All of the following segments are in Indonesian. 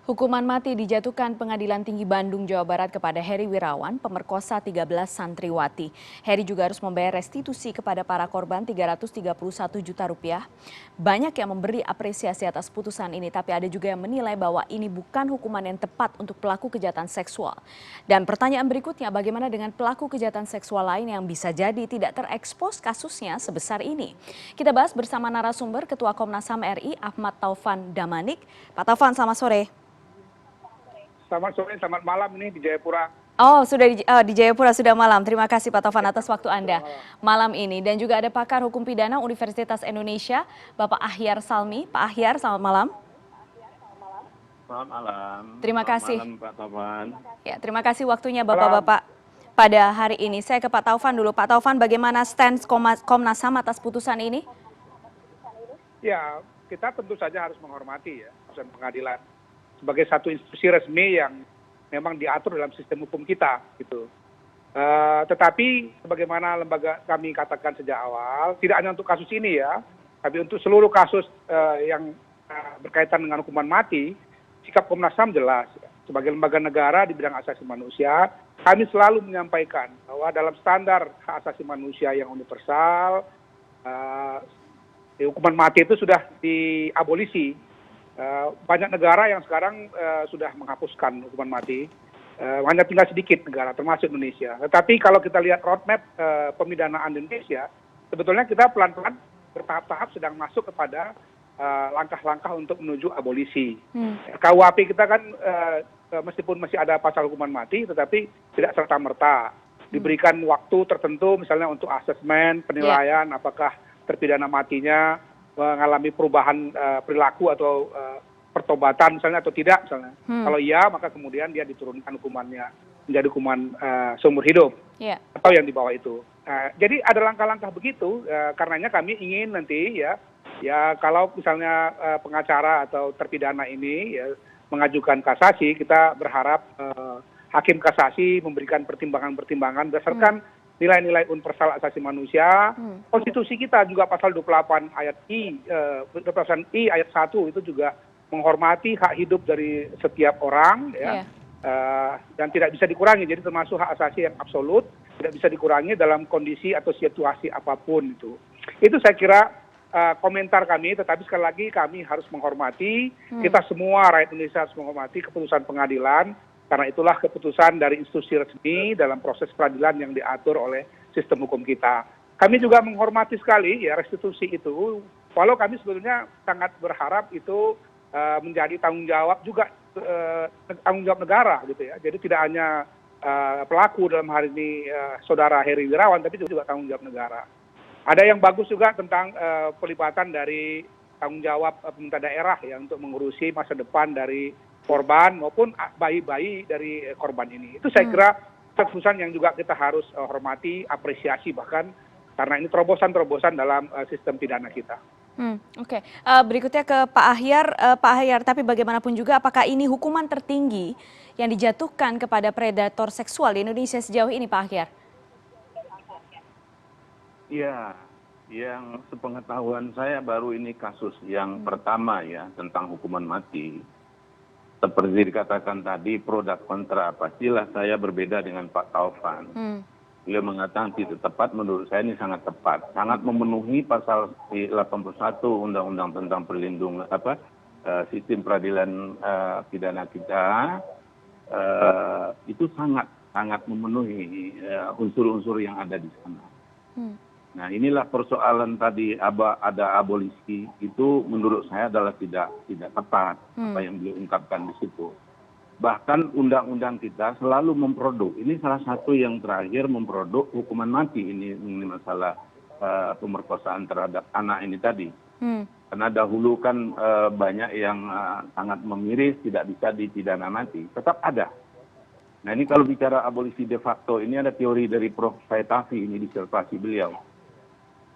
Hukuman mati dijatuhkan Pengadilan Tinggi Bandung, Jawa Barat kepada Heri Wirawan, pemerkosa 13 santriwati. Heri juga harus membayar restitusi kepada para korban Rp331 juta. Banyak yang memberi apresiasi atas putusan ini, tapi ada juga yang menilai bahwa ini bukan hukuman yang tepat untuk pelaku kejahatan seksual. Dan pertanyaan berikutnya, bagaimana dengan pelaku kejahatan seksual lain yang bisa jadi tidak terekspos kasusnya sebesar ini? Kita bahas bersama narasumber Ketua Komnas HAM RI, Ahmad Taufan Damanik. Pak Taufan, selamat sore. Selamat sore, selamat malam ini di Jayapura. Oh, sudah di Jayapura sudah malam. Terima kasih Pak Taufan atas waktu Anda malam ini. Dan juga ada pakar hukum pidana Universitas Indonesia, Bapak Ahyar Salmi. Pak Ahyar, selamat malam. Selamat malam. Terima kasih. Selamat malam Pak Taufan. Ya, terima kasih waktunya Bapak-Bapak pada hari ini. Saya ke Pak Taufan dulu. Pak Taufan, bagaimana stance Komnas HAM atas putusan ini? Ya, kita tentu saja harus menghormati ya putusan pengadilan sebagai satu institusi resmi yang memang diatur dalam sistem hukum kita, gitu. Tetapi sebagaimana lembaga kami katakan sejak awal, tidak hanya untuk kasus ini ya, tapi untuk seluruh kasus yang berkaitan dengan hukuman mati, sikap Komnas HAM jelas. Sebagai lembaga negara di bidang hak asasi manusia, kami selalu menyampaikan bahwa dalam standar hak asasi manusia yang universal, hukuman mati itu sudah diabolisi. Banyak negara yang sekarang sudah menghapuskan hukuman mati, hanya tinggal sedikit negara termasuk Indonesia. Tetapi kalau kita lihat roadmap pemidanaan di Indonesia, sebetulnya kita pelan-pelan bertahap-tahap sedang masuk kepada langkah-langkah untuk menuju abolisi. KUHP kita kan meskipun masih ada pasal hukuman mati, tetapi tidak serta-merta diberikan waktu tertentu misalnya untuk asesmen, penilaian apakah terpidana matinya mengalami perubahan perilaku atau pertobatan misalnya atau tidak misalnya. Kalau iya, maka kemudian dia diturunkan hukumannya menjadi hukuman seumur hidup atau yang di bawah itu. Jadi ada langkah-langkah begitu, karenanya kami ingin nanti ya kalau misalnya pengacara atau terpidana ini ya, mengajukan kasasi, kita berharap hakim kasasi memberikan pertimbangan-pertimbangan berdasarkan nilai-nilai universal asasi manusia. Konstitusi kita juga pasal 28 ayat I ayat 1 itu juga menghormati hak hidup dari setiap orang ya. Dan tidak bisa dikurangi, jadi termasuk hak asasi yang absolut, tidak bisa dikurangi dalam kondisi atau situasi apapun itu. Itu saya kira komentar kami, tetapi sekali lagi kami harus menghormati, kita semua rakyat Indonesia harus menghormati keputusan pengadilan. Karena itulah keputusan dari institusi resmi dalam proses peradilan yang diatur oleh sistem hukum kita. Kami juga menghormati sekali ya restitusi itu, walau kami sebetulnya sangat berharap itu menjadi tanggung jawab juga tanggung jawab negara gitu ya. Jadi tidak hanya pelaku dalam hal ini saudara Heri Wirawan, tapi juga tanggung jawab negara. Ada yang bagus juga tentang pelibatan dari tanggung jawab pemerintah daerah ya untuk mengurusi masa depan dari korban maupun bayi-bayi dari korban ini. Itu saya kira keputusan yang juga kita harus hormati, apresiasi bahkan karena ini terobosan-terobosan dalam sistem pidana kita. Oke. Berikutnya ke Pak Ahyar. Pak Ahyar, tapi bagaimanapun juga apakah ini hukuman tertinggi yang dijatuhkan kepada predator seksual di Indonesia sejauh ini, Pak Ahyar? Iya, yang sepengetahuan saya baru ini kasus yang pertama ya tentang hukuman mati. Seperti dikatakan tadi, pro dan kontra. Pastilah saya berbeda dengan Pak Taufan. Beliau mengatakan tidak tepat, menurut saya ini sangat tepat. Sangat memenuhi pasal 81 Undang-Undang tentang perlindungan sistem peradilan pidana kita. Itu sangat memenuhi unsur-unsur yang ada di sana. Nah, inilah persoalan tadi ada abolisi itu menurut saya adalah tidak tepat apa yang beliau ungkapkan di situ. Bahkan undang-undang kita selalu memproduk, ini salah satu yang terakhir memproduk hukuman mati ini masalah pemerkosaan terhadap anak ini tadi. Karena dahulu kan banyak yang sangat memiris tidak bisa dipidana mati, tetap ada. Nah, ini kalau bicara abolisi de facto, ini ada teori dari Prof. Saitafi, ini disertasi beliau.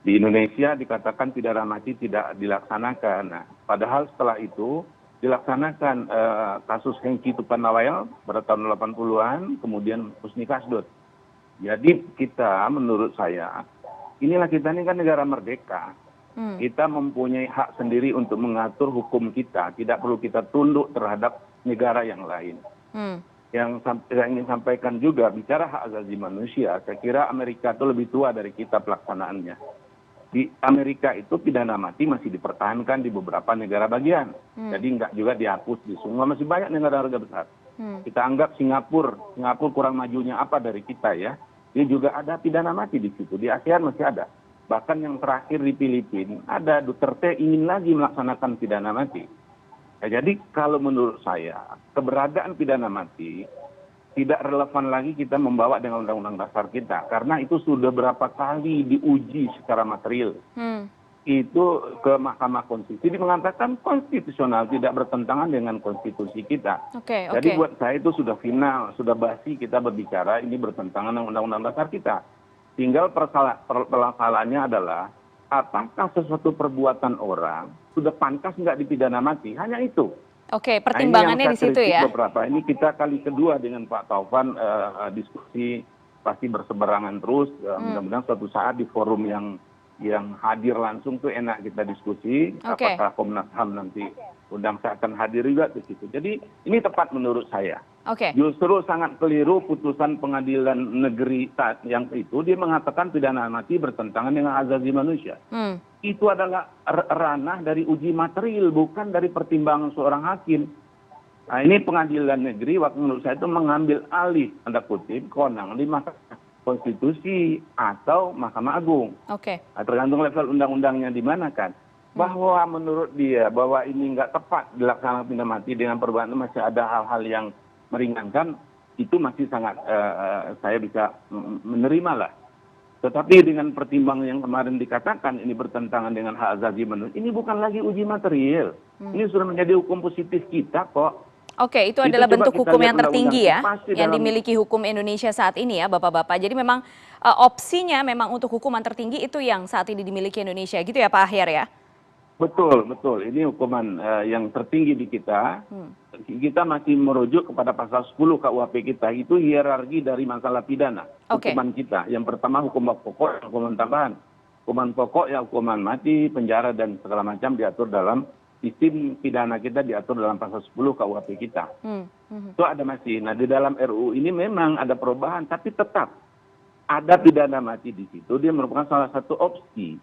Di Indonesia dikatakan pidana mati tidak dilaksanakan. Nah, padahal setelah itu dilaksanakan kasus Hengki Tupanawayal pada tahun 80-an, kemudian Husni Kasdut. Jadi kita, menurut saya, inilah kita ini kan negara merdeka. Kita mempunyai hak sendiri untuk mengatur hukum kita. Tidak perlu kita tunduk terhadap negara yang lain. Yang saya ingin sampaikan juga, bicara hak asasi manusia, saya kira Amerika itu lebih tua dari kita pelaksanaannya. Di Amerika itu pidana mati masih dipertahankan di beberapa negara bagian. Jadi nggak juga dihapus di semua, masih banyak negara-negara besar. Kita anggap Singapura kurang majunya apa dari kita ya. Ini juga ada pidana mati di situ, di ASEAN masih ada. Bahkan yang terakhir di Filipina, ada Duterte ingin lagi melaksanakan pidana mati. Ya, jadi kalau menurut saya, keberadaan pidana mati tidak relevan lagi kita membawa dengan undang-undang dasar kita. Karena itu sudah berapa kali diuji secara material. Itu ke Mahkamah Konstitusi mengatakan konstitusional, tidak bertentangan dengan konstitusi kita. Jadi buat saya itu sudah final, sudah basi kita berbicara ini bertentangan dengan undang-undang dasar kita. Tinggal permasalahannya adalah apakah sesuatu perbuatan orang sudah pantas nggak dipidana mati? Hanya itu. Pertimbangannya di situ ya. Ini kita kali kedua dengan Pak Taufan diskusi pasti berseberangan terus. Mudah-mudahan suatu saat di forum yang hadir langsung tuh enak kita diskusi. Apakah Komnas HAM nanti undang saya akan hadir juga di situ. Jadi ini tepat menurut saya. Justru sangat keliru putusan pengadilan negeri saat yang itu, dia mengatakan pidana mati bertentangan dengan asasi manusia. Itu adalah ranah dari uji material, bukan dari pertimbangan seorang hakim. Nah, ini pengadilan negeri waktu menurut saya itu mengambil alih, tanda kutip, kewenangan di Mahkamah Konstitusi atau Mahkamah Agung. Tergantung level undang-undangnya di mana kan. Bahwa menurut dia bahwa ini nggak tepat dilaksanakan pidana mati dengan perubahan masih ada hal-hal yang meringankan, itu masih sangat saya bisa menerima lah. Tetapi dengan pertimbangan yang kemarin dikatakan ini bertentangan dengan hak asasi manusia, ini bukan lagi uji material. Ini sudah menjadi hukum positif kita kok. Itu adalah bentuk hukum yang tertinggi ya, yang dimiliki hukum Indonesia saat ini ya Bapak-Bapak. Jadi memang opsinya memang untuk hukuman tertinggi itu yang saat ini dimiliki Indonesia gitu ya Pak Ahyar ya? Betul. Ini hukuman yang tertinggi di kita. Kita masih merujuk kepada pasal 10 KUHP kita. Itu hierarki dari masalah pidana. Hukuman kita. Yang pertama hukuman pokok, hukuman tambahan. Hukuman pokok ya hukuman mati, penjara dan segala macam diatur dalam sistem pidana kita, diatur dalam pasal 10 KUHP kita. Itu ada masih. Nah di dalam RUU ini memang ada perubahan, tapi tetap ada pidana mati di situ. Dia merupakan salah satu opsi.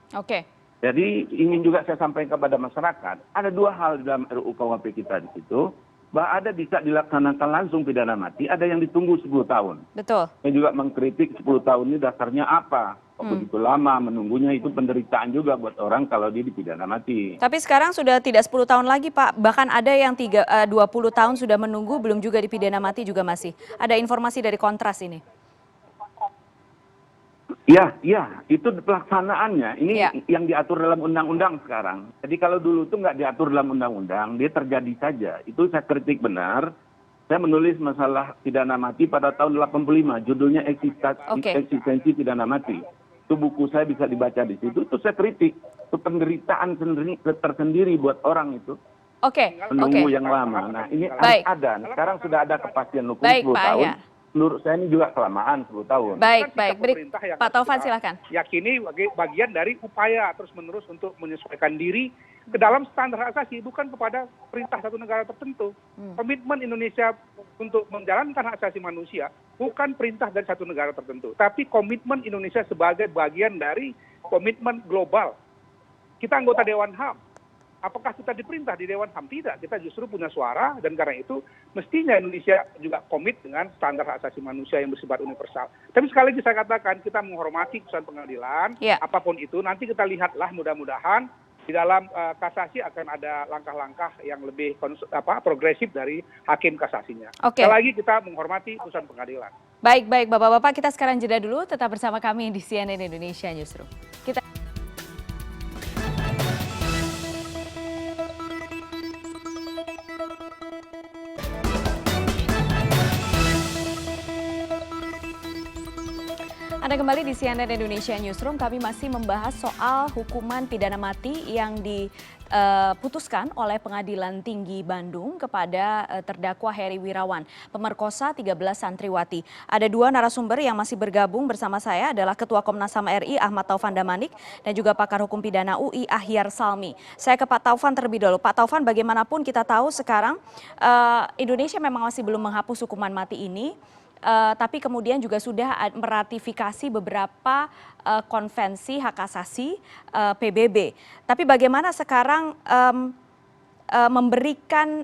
Jadi ingin juga saya sampaikan kepada masyarakat, ada dua hal di dalam RUU KUHP kita di situ, bahwa ada bisa dilaksanakan langsung pidana mati, ada yang ditunggu 10 tahun. Betul. Saya juga mengkritik 10 tahun ini dasarnya apa? Begitu lama menunggunya, itu penderitaan juga buat orang kalau dia dipidana mati. Tapi sekarang sudah tidak 10 tahun lagi Pak, bahkan ada yang 20 tahun sudah menunggu, belum juga dipidana mati juga masih. Ada informasi dari Kontras ini. Ya, itu pelaksanaannya. Ini yang diatur dalam undang-undang sekarang. Jadi kalau dulu itu nggak diatur dalam undang-undang, dia terjadi saja. Itu saya kritik benar. Saya menulis masalah pidana mati pada tahun 85, judulnya Eksistensi Pidana Mati. Itu buku saya bisa dibaca di situ. Itu saya kritik. Itu penderitaan tersendiri buat orang itu. Menunggu yang lama. Nah ini ada. Sekarang sudah ada kepastian hukum 10 tahun. Menurut saya ini juga kelamaan 10 tahun. Baik. Pak Taufan silakan. Yakini bagian dari upaya terus-menerus untuk menyesuaikan diri ke dalam standar hak asasi, bukan kepada perintah satu negara tertentu. Komitmen Indonesia untuk menjalankan hak asasi manusia bukan perintah dari satu negara tertentu, tapi komitmen Indonesia sebagai bagian dari komitmen global. Kita anggota Dewan HAM. Apakah kita diperintah di Dewan HAM? Tidak, kita justru punya suara, dan karena itu mestinya Indonesia juga komit dengan standar hak asasi manusia yang bersifat universal. Tapi sekali lagi saya katakan, kita menghormati putusan pengadilan, apapun itu, nanti kita lihatlah mudah-mudahan di dalam kasasi akan ada langkah-langkah yang lebih progresif dari hakim kasasinya. Sekali lagi kita menghormati putusan pengadilan. Baik, Bapak-Bapak, kita sekarang jeda dulu, tetap bersama kami di CNN Indonesia Newsroom. Anda kembali di CNN Indonesia Newsroom. Kami masih membahas soal hukuman pidana mati yang diputuskan oleh Pengadilan Tinggi Bandung kepada terdakwa Heri Wirawan, pemerkosa 13 santriwati. Ada dua narasumber yang masih bergabung bersama saya, adalah Ketua Komnas HAM RI Ahmad Taufan Damanik dan juga pakar hukum pidana UI Ahyar Salmi. Saya ke Pak Taufan terlebih dahulu. Pak Taufan, bagaimanapun kita tahu sekarang Indonesia memang masih belum menghapus hukuman mati ini. Tapi kemudian juga sudah meratifikasi beberapa konvensi hak asasi PBB. Tapi bagaimana sekarang memberikan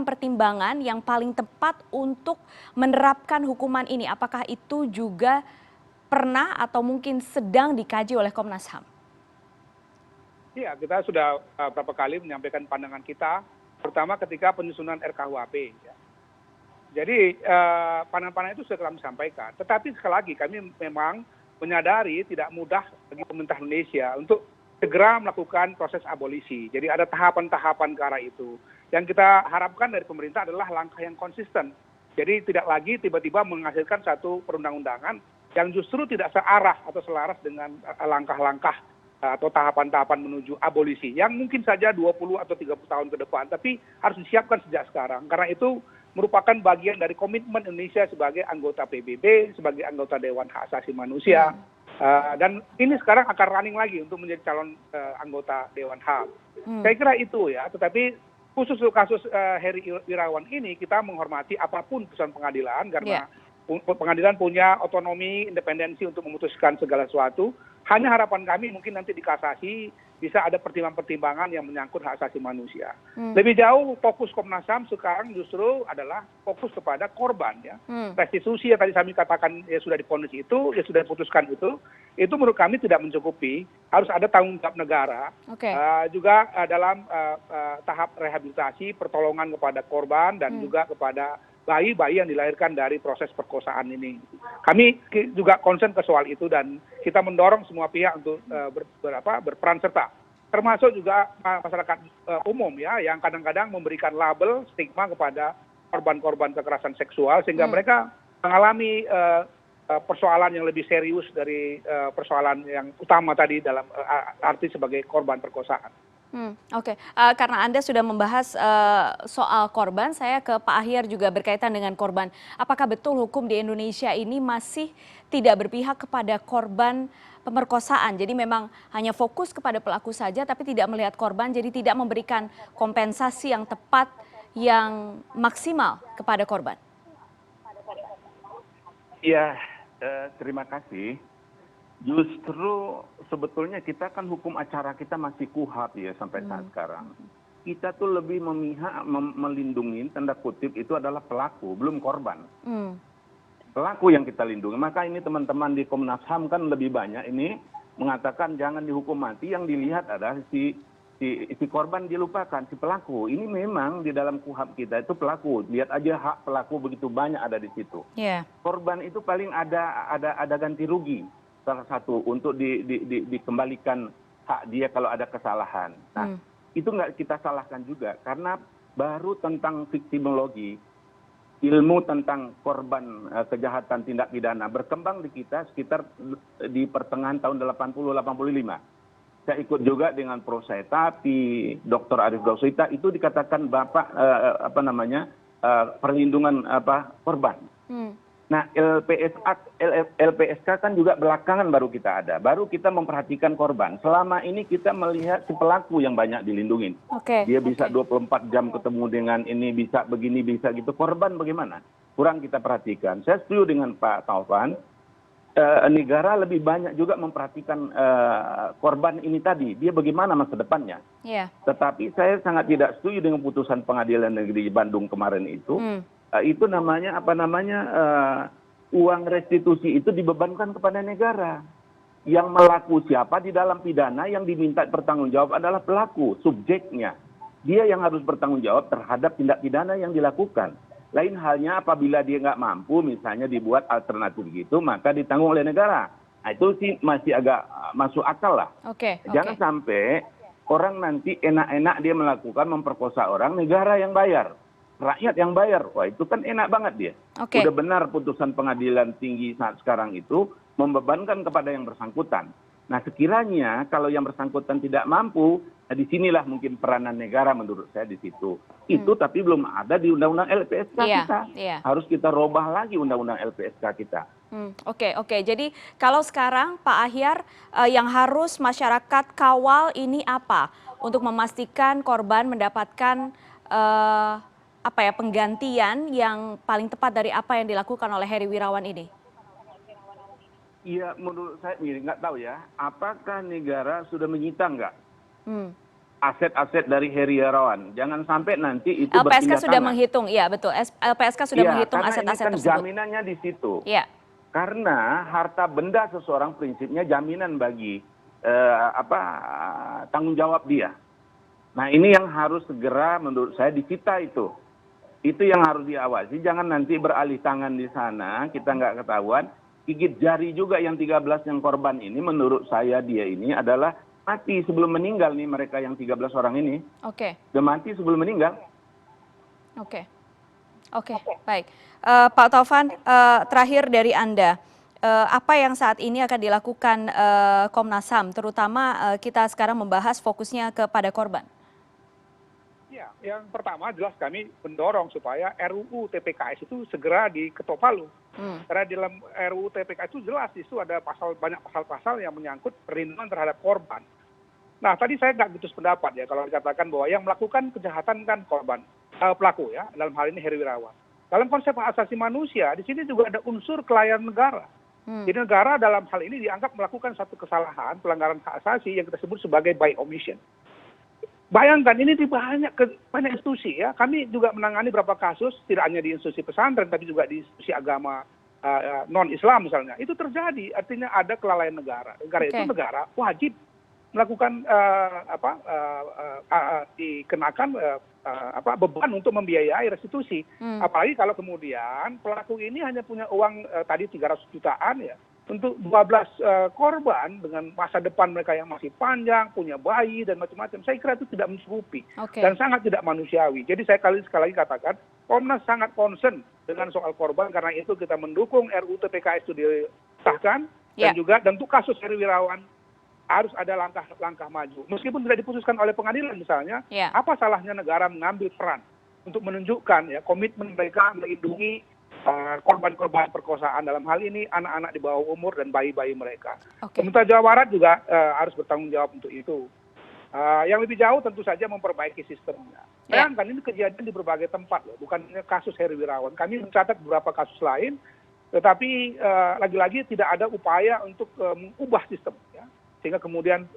pertimbangan yang paling tepat untuk menerapkan hukuman ini? Apakah itu juga pernah atau mungkin sedang dikaji oleh Komnas HAM? Iya, kita sudah beberapa kali menyampaikan pandangan kita, pertama ketika penyusunan RKUHP. Jadi pandangan-pandangan itu sudah kami sampaikan. Tetapi sekali lagi kami memang menyadari tidak mudah bagi pemerintah Indonesia untuk segera melakukan proses abolisi. Jadi ada tahapan-tahapan ke arah itu. Yang kita harapkan dari pemerintah adalah langkah yang konsisten. Jadi tidak lagi tiba-tiba menghasilkan satu perundang-undangan yang justru tidak searah atau selaras dengan langkah-langkah atau tahapan-tahapan menuju abolisi yang mungkin saja 20 atau 30 tahun ke depan, tapi harus disiapkan sejak sekarang. Karena itu merupakan bagian dari komitmen Indonesia sebagai anggota PBB, sebagai anggota Dewan Hak Asasi Manusia. Dan ini sekarang akan running lagi untuk menjadi calon anggota Dewan HAM. Saya kira itu ya, tetapi khusus untuk kasus Heri Wirawan ini kita menghormati apapun putusan pengadilan karena pengadilan punya otonomi, independensi untuk memutuskan segala sesuatu. Hanya harapan kami mungkin nanti di kasasi bisa ada pertimbangan-pertimbangan yang menyangkut hak asasi manusia. Lebih jauh fokus Komnas HAM sekarang justru adalah fokus kepada korban ya. Restitusi yang tadi kami katakan ya sudah divonis itu, ya sudah diputuskan itu menurut kami tidak mencukupi. Harus ada tanggung jawab negara. Juga dalam tahap rehabilitasi, pertolongan kepada korban dan juga kepada bayi-bayi yang dilahirkan dari proses perkosaan ini. Kami juga concern ke soal itu dan kita mendorong semua pihak untuk berperan serta. Termasuk juga masyarakat umum ya yang kadang-kadang memberikan label stigma kepada korban-korban kekerasan seksual sehingga mereka mengalami persoalan yang lebih serius dari persoalan yang utama tadi dalam arti sebagai korban perkosaan. Oke, karena Anda sudah membahas soal korban, saya ke Pak Ahyar juga berkaitan dengan korban. Apakah betul hukum di Indonesia ini masih tidak berpihak kepada korban pemerkosaan? Jadi memang hanya fokus kepada pelaku saja, tapi tidak melihat korban, jadi tidak memberikan kompensasi yang tepat, yang maksimal kepada korban. Iya, terima kasih. Justru sebetulnya kita kan hukum acara kita masih kuhap ya sampai saat sekarang. Kita tuh lebih memihak melindungi tanda kutip itu adalah pelaku, belum korban. Pelaku yang kita lindungi. Maka ini teman-teman di Komnas HAM kan lebih banyak ini mengatakan jangan dihukum mati, yang dilihat adalah si korban dilupakan, si pelaku. Ini memang di dalam kuhap kita itu pelaku. Lihat aja hak pelaku begitu banyak ada di situ. Korban itu paling ada ganti rugi. Salah satu untuk dikembalikan hak dia kalau ada kesalahan. Nah, itu nggak kita salahkan juga karena baru tentang viktimologi, ilmu tentang korban kejahatan tindak pidana berkembang di kita sekitar di pertengahan tahun 80-85. Saya ikut juga dengan Proseta, Dr. Arief Gausita itu dikatakan Bapak perlindungan korban. Nah, LPSK kan juga belakangan baru kita ada. Baru kita memperhatikan korban. Selama ini kita melihat si pelaku yang banyak dilindungi. Dia bisa 24 jam ketemu dengan ini, bisa begini, bisa gitu. Korban bagaimana? Kurang kita perhatikan. Saya setuju dengan Pak Taufan. Negara lebih banyak juga memperhatikan korban ini tadi. Dia bagaimana masa depannya. Tetapi saya sangat tidak setuju dengan putusan Pengadilan Negeri Bandung kemarin itu. Itu namanya uang restitusi itu dibebankan kepada negara. Yang melaku siapa di dalam pidana, yang diminta bertanggung jawab adalah pelaku, subjeknya. Dia yang harus bertanggung jawab terhadap tindak pidana yang dilakukan. Lain halnya apabila dia nggak mampu, misalnya dibuat alternatif gitu, maka ditanggung oleh negara. Nah, itu sih masih agak masuk akal lah. Jangan sampai orang nanti enak-enak dia melakukan memperkosa orang, negara yang bayar. rakyat yang bayar. Wah, itu kan enak banget dia. Oke. Udah benar putusan pengadilan tinggi saat sekarang itu membebankan kepada yang bersangkutan. Nah, sekiranya kalau yang bersangkutan tidak mampu, nah disinilah mungkin peranan negara menurut saya di situ. Itu tapi belum ada di Undang-Undang LPSK Iya, kita. iya. Harus kita robah lagi Undang-Undang LPSK kita. Oke. Jadi kalau sekarang Pak Ahyar, yang harus masyarakat kawal ini apa untuk memastikan korban mendapatkan penggantian yang paling tepat dari apa yang dilakukan oleh Heri Wirawan ini? Iya, menurut saya nggak tahu ya, apakah negara sudah menyita nggak aset-aset dari Heri Wirawan? Jangan sampai nanti itu berpindah LPSK sudah tangan. menghitung, iya betul. LPSK sudah Iya, menghitung karena aset-aset ini kan tersebut. jaminannya di situ. Iya. Karena harta benda seseorang prinsipnya jaminan bagi tanggung jawab dia. Nah, ini yang harus segera menurut saya disita itu. Itu yang harus diawasi. Jangan nanti beralih tangan di sana, kita nggak ketahuan. Gigit jari juga yang 13 yang korban ini, menurut saya dia ini adalah mati sebelum meninggal nih, mereka yang 13 orang ini. Oke. Udah mati sebelum meninggal. Oke, baik. Pak Taufan, terakhir dari Anda, apa yang saat ini akan dilakukan Komnas HAM, terutama kita sekarang membahas fokusnya kepada korban? Ya, yang pertama jelas kami mendorong supaya RUU TPKS itu segera diketok palu. Karena di dalam RUU TPKS itu jelas itu ada banyak pasal-pasal yang menyangkut perlindungan terhadap korban. Nah, tadi saya nggak putus pendapat ya kalau dikatakan bahwa yang melakukan kejahatan kan korban, pelaku ya, dalam hal ini Heri Wirawan. Dalam konsep hak asasi manusia, di sini juga ada unsur kelalaian negara. Jadi negara dalam hal ini dianggap melakukan satu kesalahan, pelanggaran hak asasi yang kita sebut sebagai by omission. Bayangkan ini di banyak institusi ya. Kami juga menangani beberapa kasus, tidak hanya di institusi pesantren, tapi juga di institusi agama non-Islam misalnya. Itu terjadi, artinya ada kelalaian negara. Itu negara wajib melakukan dikenakan beban untuk membiayai restitusi. Apalagi kalau kemudian pelaku ini hanya punya uang tadi 300 jutaan ya. Untuk 12 korban dengan masa depan mereka yang masih panjang, punya bayi dan macam-macam, saya kira itu tidak mencukupi dan sangat tidak manusiawi. Jadi saya sekali lagi katakan, Komnas sangat concern dengan soal korban, karena itu kita mendukung RUU TPKS itu disahkan dan juga tentu kasus Heri Wirawan harus ada langkah maju. Meskipun tidak diputuskan oleh pengadilan misalnya, apa salahnya negara mengambil peran untuk menunjukkan ya komitmen mereka melindungi korban-korban perkosaan, dalam hal ini anak-anak di bawah umur dan bayi-bayi mereka. Pemerintah Jawa Barat juga harus bertanggung jawab untuk itu. Yang lebih jauh tentu saja memperbaiki sistemnya. Bayangkan ini kejadian di berbagai tempat loh, bukan hanya kasus Heri Wirawan. Kami mencatat beberapa kasus lain, tetapi lagi-lagi tidak ada upaya untuk mengubah sistem, ya. Sehingga kemudian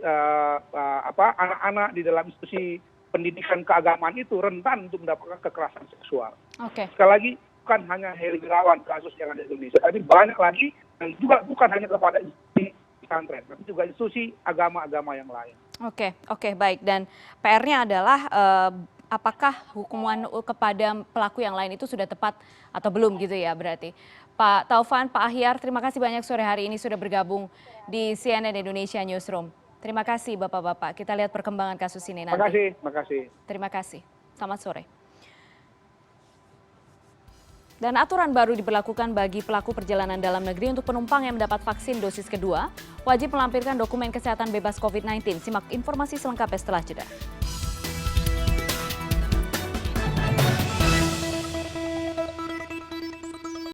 anak-anak di dalam institusi pendidikan keagamaan itu rentan untuk mendapatkan kekerasan seksual. Sekali lagi, bukan hanya Heri Wirawan kasus yang ada di Indonesia, tapi banyak lagi, dan juga bukan hanya kepada institusi pesantren, tapi juga institusi agama-agama yang lain. Oke, baik. Dan PR-nya adalah apakah hukuman kepada pelaku yang lain itu sudah tepat atau belum gitu ya berarti. Pak Taufan, Pak Ahyar, terima kasih banyak sore hari ini sudah bergabung di CNN Indonesia Newsroom. Terima kasih Bapak-Bapak. Kita lihat perkembangan kasus ini nanti. Terima kasih. Terima kasih. Selamat sore. Dan aturan baru diberlakukan bagi pelaku perjalanan dalam negeri untuk penumpang yang mendapat vaksin dosis kedua, wajib melampirkan dokumen kesehatan bebas COVID-19. Simak informasi selengkapnya setelah jeda.